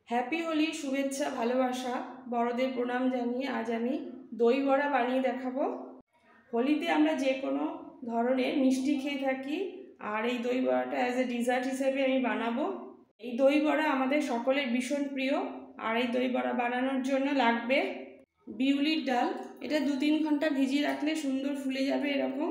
Happy Holi শুভেচ্ছা ভালোবাসা বড়দের প্রণাম জানিয়ে আজ আমি দই বড়া বানিয়ে দেখাবো। হোলিতে আমরা যে কোনো ধরনের মিষ্টি খেয়ে থাকি, আর এই দই বড়াটা অ্যাজ এ ডিজার্ট হিসেবে আমি বানাবো। এই দই বড়া আমাদের সকলের ভীষণ প্রিয়। আর এই দই বড়া বানানোর জন্য লাগবে বিউলির ডাল। এটা 2-3 ঘন্টা ভিজিয়ে রাখলে সুন্দর ফুলে যাবে এরকম।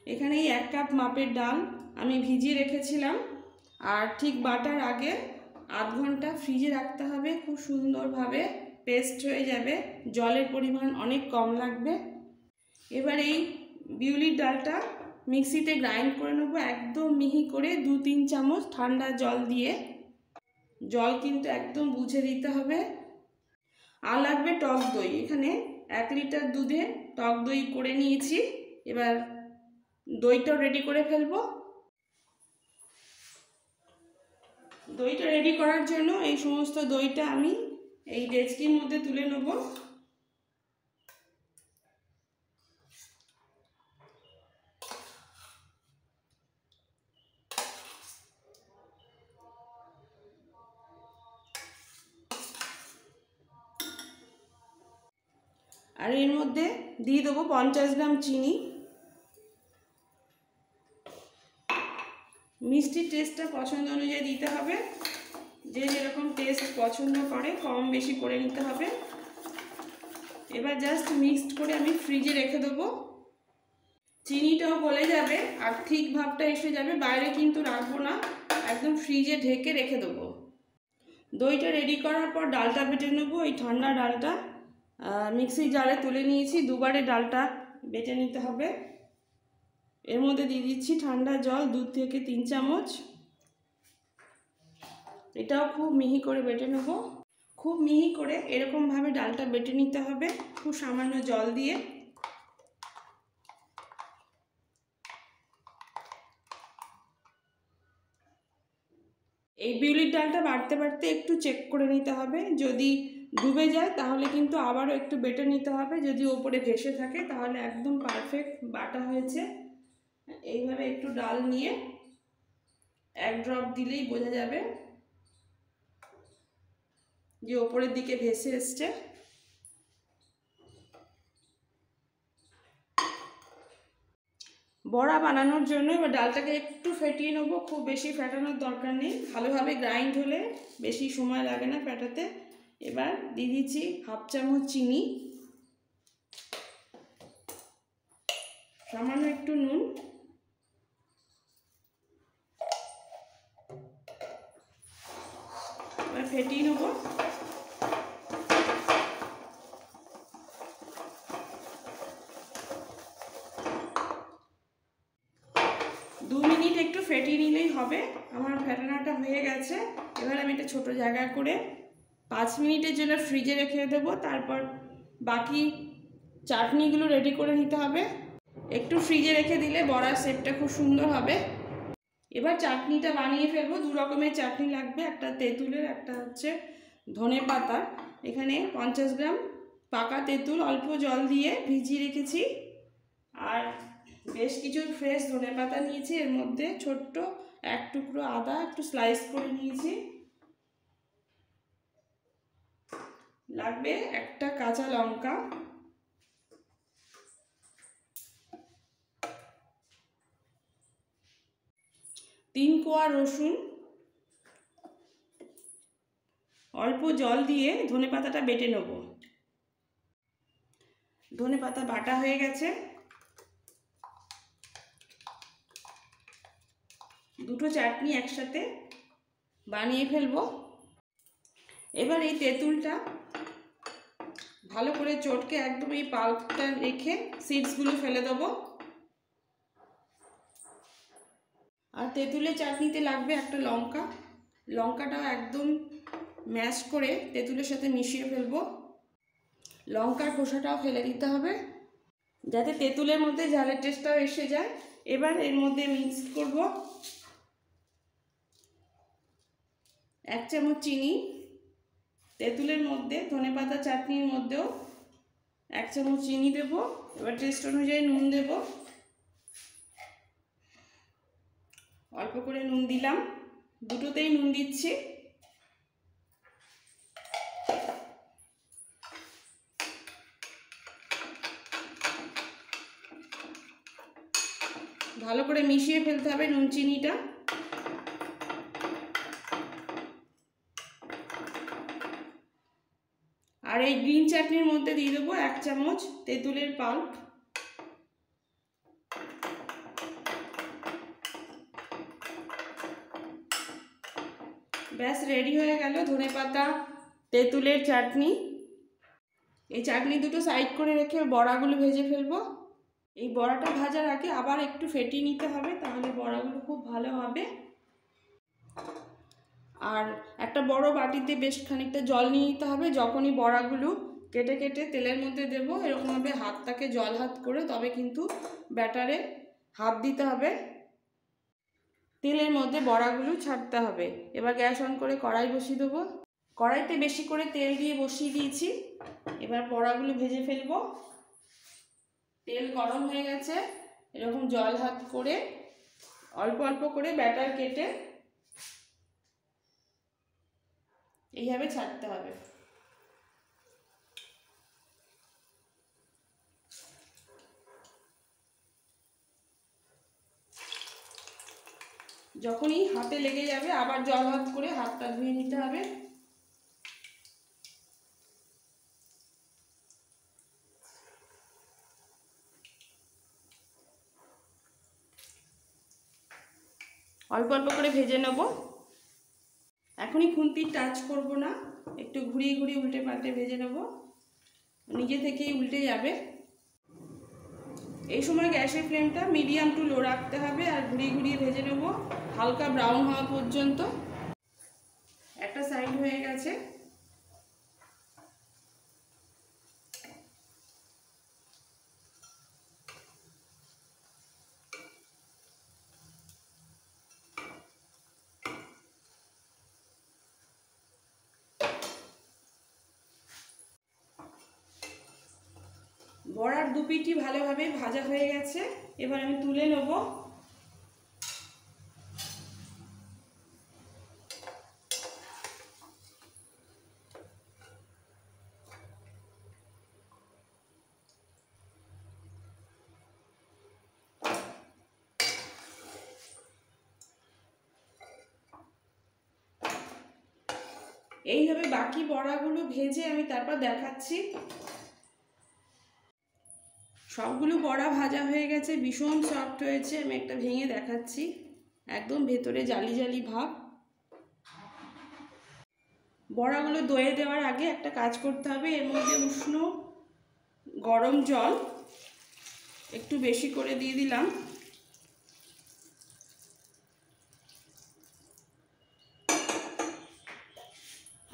এখানে এই 1 কাপ মাপের ডাল আমি ভিজিয়ে রেখেছিলাম, আর ঠিক বাটার আগে আধ ঘন্টা ফ্রিজে রাখতে হবে, খুব সুন্দরভাবে পেস্ট হয়ে যাবে। জলের পরিমাণ অনেক কম লাগবে। এবার এই বিউলির ডালটা মিক্সিতে গ্রাইন্ড করে নেবো একদম মিহি করে, 2-3 চামচ ঠান্ডা জল দিয়ে। জল কিন্তু একদম বুঝে দিতে হবে। আর লাগবে টক দই। এখানে 1 লিটার দুধে টক দই করে নিয়েছি। এবার দইটাও রেডি করে ফেলবো। দইটা রেডি করার জন্য এই সমস্ত দইটা আমি এই ডেচকির মধ্যে তুলে নেব। আর এর মধ্যে দিয়ে দেবো 50 গ্রাম চিনি। মিষ্টির টেস্টটা পছন্দ অনুযায়ী দিতে হবে, যে যেরকম টেস্ট পছন্দ করে কম বেশি করে নিতে হবে। এবার জাস্ট মিক্সড করে আমি ফ্রিজে রেখে দেবো। চিনিটাও গলে যাবে আর ঠিক ভাবটা এসে যাবে, বাইরে কিন্তু রাখবো না, একদম ফ্রিজে ঢেকে রেখে দেবো। দইটা রেডি করার পর ডালটা বেটে নেবো। এই ঠান্ডা ডালটা মিক্সি জারে তুলে নিয়েছি, দুবারে ডালটা বেটে নিতে হবে। এর মধ্যে দিয়ে দিচ্ছি ঠান্ডা জল 2 থেকে 3 চামচ। এটাও খুব মিহি করে বেটে নেব। খুব মিহি করে এরকমভাবে ডালটা বেটে নিতে হবে, খুব সামান্য জল দিয়ে। এই বিউলির ডালটা বাটতে বাটতে একটু চেক করে নিতে হবে, যদি ডুবে যায় তাহলে কিন্তু আবারও একটু বেটে নিতে হবে। যদি ওপরে ভেসে থাকে তাহলে একদম পারফেক্ট বাটা হয়েছে। এইভাবে একটু ডাল নিয়ে 1 ড্রপ দিলেই বোঝা যাবে যে ওপরের দিকে ভেসে এসছে। বড়া বানানোর জন্য এবার ডালটাকে একটু ফেটিয়ে নেবো, খুব বেশি ফেটানোর দরকার নেই, ভালোভাবে গ্রাইন্ড হলে বেশি সময় লাগে না ফেটাতে। এবার দিয়ে দিচ্ছি 1/2 চামচ চিনি, সামান্য একটু নুন, এবার ফেটিয়ে নেবো। দু মিনিট একটু ফেটিয়ে নিলেই হবে। আমার ফেটানোটা হয়ে গেছে। এবার আমি এটা ছোটো জায়গা করে 5 মিনিটের জন্য ফ্রিজে রেখে দেবো। তারপর বাকি চাটনিগুলো রেডি করে নিতে হবে। একটু ফ্রিজে রেখে দিলে বড়ার শেপটা খুব সুন্দর হবে। এবার চাটনিটা বানিয়ে ফেলবো। 2 রকমের চাটনি লাগবে, একটা তেঁতুলের, একটা হচ্ছে ধনে পাতার। এখানে 50 গ্রাম পাকা তেঁতুল অল্প জল দিয়ে ভিজিয়ে রেখেছি, আর বেশ কিছু ফ্রেশ ধনে পাতা নিয়েছি। এর মধ্যে ছোট্ট 1 টুকরো আদা একটু স্লাইস করে নিয়েছি। লাগবে একটা কাঁচা লঙ্কা, তিন কোয়া রসুন। অল্প জল দিয়ে ধনে পাতাটা বেটে নেব। ধনে পাতা বাটা হয়ে গেছে। দুটো চাটনি একসাথে বানিয়ে ফেলবো। এবার এই তেঁতুলটা ভালো করে চটকে একদম এই পাল্পটা রেখে সিডসগুলো ফেলে দেবো। আর তেঁতুলের চাটনিতে লাগবে একটা লঙ্কা, লঙ্কাটাও একদম ম্যাশ করে তেঁতুলের সাথে মিশিয়ে ফেলবো। লঙ্কার খোসাটাও ফেলে দিতে হবে, যাতে তেঁতুলের মধ্যে ঝালের টেস্টটাও এসে যায়। এবার এর মধ্যে মিক্স করব 1 চামচ চিনি। তেঁতুলের মধ্যে ধনেপাতা চাটনির মধ্যেও 1 চামচ চিনি দেবো। এবার টেস্ট অনুযায়ী নুন দেব, অল্প করে নুন দিলাম, দুটোতেই নুন দিচ্ছি। ভালো করে মিশিয়ে ফেলতে হবে নুন চিনিটা। আর এই গ্রিন চাটনির মধ্যে দিয়ে দেবো 1 চামচ তেঁতুলের পাল্প। ব্যাস রেডি হয়ে গেল ধনেপাতা তেঁতুলের চাটনি। এই চাটনি দুটো সাইড করে রেখে বড়াগুলো ভেজে ফেলবো। এই বড়াটা ভাজার আগে আবার একটু ফেটিয়ে নিতে হবে, তাহলে বড়াগুলো খুব ভালো হবে। আর একটা বড় বাটিতে বেশ খানিকটা জল নিয়ে নিতে হবে। যখনই বড়াগুলো কেটে কেটে তেলের মধ্যে দেব, এরকমভাবে হাতটাকে জল হাত করে তবে কিন্তু ব্যাটারে হাত দিতে হবে। তেলের মধ্যে বড়াগুলো ছাড়তে হবে। এবার গ্যাস অন করে কড়াই বসিয়ে দেবো। কড়াইতে বেশি করে তেল দিয়ে বসিয়ে দিয়েছি। এবার বড়াগুলো ভেজে ফেলবো। তেল গরম হয়ে গেছে, এরকম জল হাত করে অল্প অল্প করে ব্যাটার কেটে এইভাবে ছাড়তে হবে। যখনই হাতে লেগে যাবে আবার জল হাত করে হাতটা ধুয়ে নিতে হবে। অল্প অল্প করে ভেজে নেব। এখনই খুন্তির টাচ করব না, একটু ঘুরিয়ে ঘুরিয়ে উল্টে পাল্টে ভেজে নেব, নিজে থেকেই উল্টে যাবে। এই সময় গ্যাসের ফ্লেমটা মিডিয়াম টু লো রাখতে হবে আর ঘুরিয়ে ঘুরিয়ে ভেজে নেব হালকা ব্রাউন হওয়া পর্যন্ত। একটা সাইড হয়ে গেছে। বড়ার দুপিটি ভালোভাবে ভাজা হয়ে গেছে, এবার আমি তুলে নেব। এইভাবে বাকি বড়াগুলো ভেজে আমি তারপর দেখাচ্ছি। সবগুলো বড়া ভাজা হয়ে গেছে, ভীষণ সফট হয়েছে। আমি একটা ভেঙে দেখাচ্ছি, একদম ভেতরে জালি জালি ভাব। বড়াগুলো দইয়ে দেওয়ার আগে একটা কাজ করতে হবে, এর মধ্যে উষ্ণ গরম জল একটু বেশি করে দিয়ে দিলাম।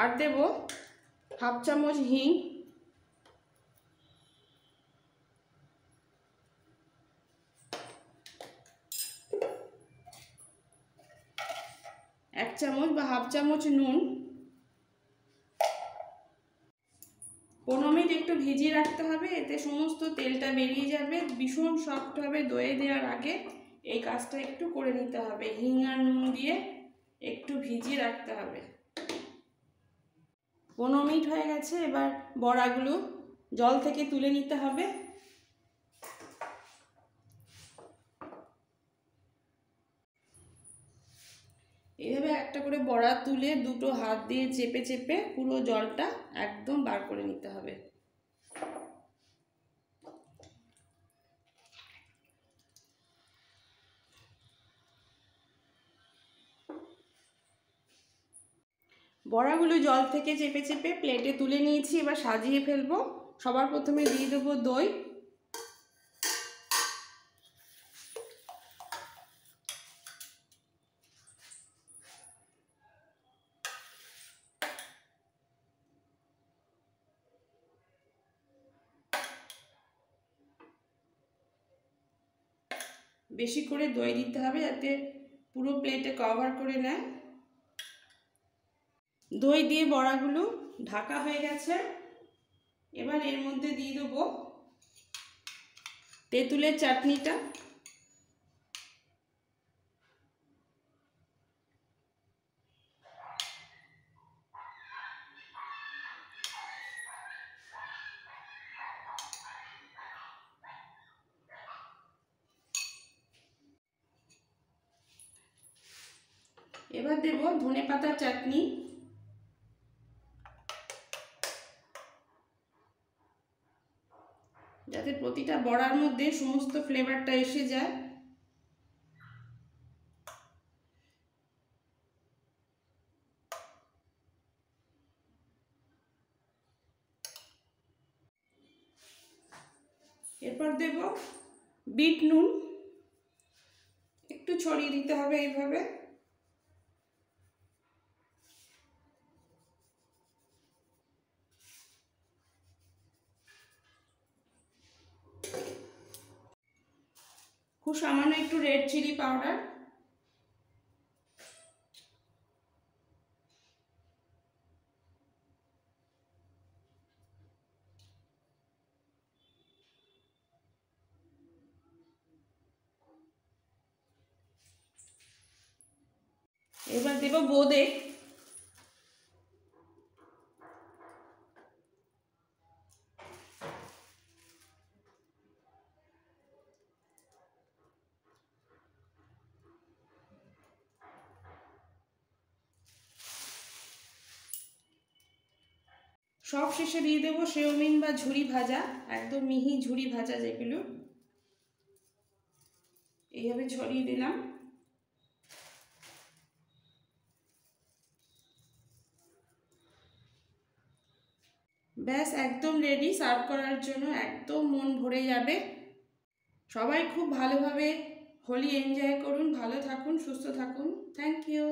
আর দেব 1/2 চামচ হিং, 1 চামচ বা 1/2 চামচ নুন। 15 মিনিট একটু ভিজিয়ে রাখতে হবে, এতে সমস্ত তেলটা বেরিয়ে যাবে, ভীষণ সফট হবে। দইয়ে দেওয়ার আগে এই কাজটা একটু করে নিতে হবে, হিং আর নুন দিয়ে একটু ভিজিয়ে রাখতে হবে। 15 মিনিট হয়ে গেছে, এবার বড়াগুলো জল থেকে তুলে নিতে হবে। এইভাবে একটা করে বড়া তুলে দুটো হাত দিয়ে চেপে চেপে পুরো জলটা একদম বার করে নিতে হবে। বড়াগুলো জল থেকে চেপে চেপে প্লেটে তুলে নিয়েছি, এবার সাজিয়ে ফেলবো। সবার প্রথমে দিয়ে দেবো দই। বেশি করে দই দিতে হবে যাতে পুরো প্লেটে কভার করে নেয়। দই দিয়ে বড়াগুলো ঢাকা হয়ে গেছে। এবার এর মধ্যে দিয়ে দেবো তেঁতুলের চাটনিটা। এবার দেব ধনেপাতার চাটনি। যাতে প্রতিটা বড়ার মধ্যে সমস্ত ফ্লেভারটা এসে যায়। এরপর দেব বিট নুন, একটু ছড়িয়ে দিতে হবে এইভাবে। খুব সামান্য একটু রেড চিলি পাউডার। এবার দেব বোঁদে। সব শেষে দিয়ে দেবো সেওমিন বা ঝুরি ভাজা, একদম মিহি ঝুরি ভাজা যেগুলো, এইভাবে ছড়িয়ে দিলাম। ব্যাস একদম রেডি সার্ভ করার জন্য, একদম মন ভরে যাবে। সবাই খুব ভালোভাবে হোলি এনজয় করুন, ভালো থাকুন, সুস্থ থাকুন। Thank you.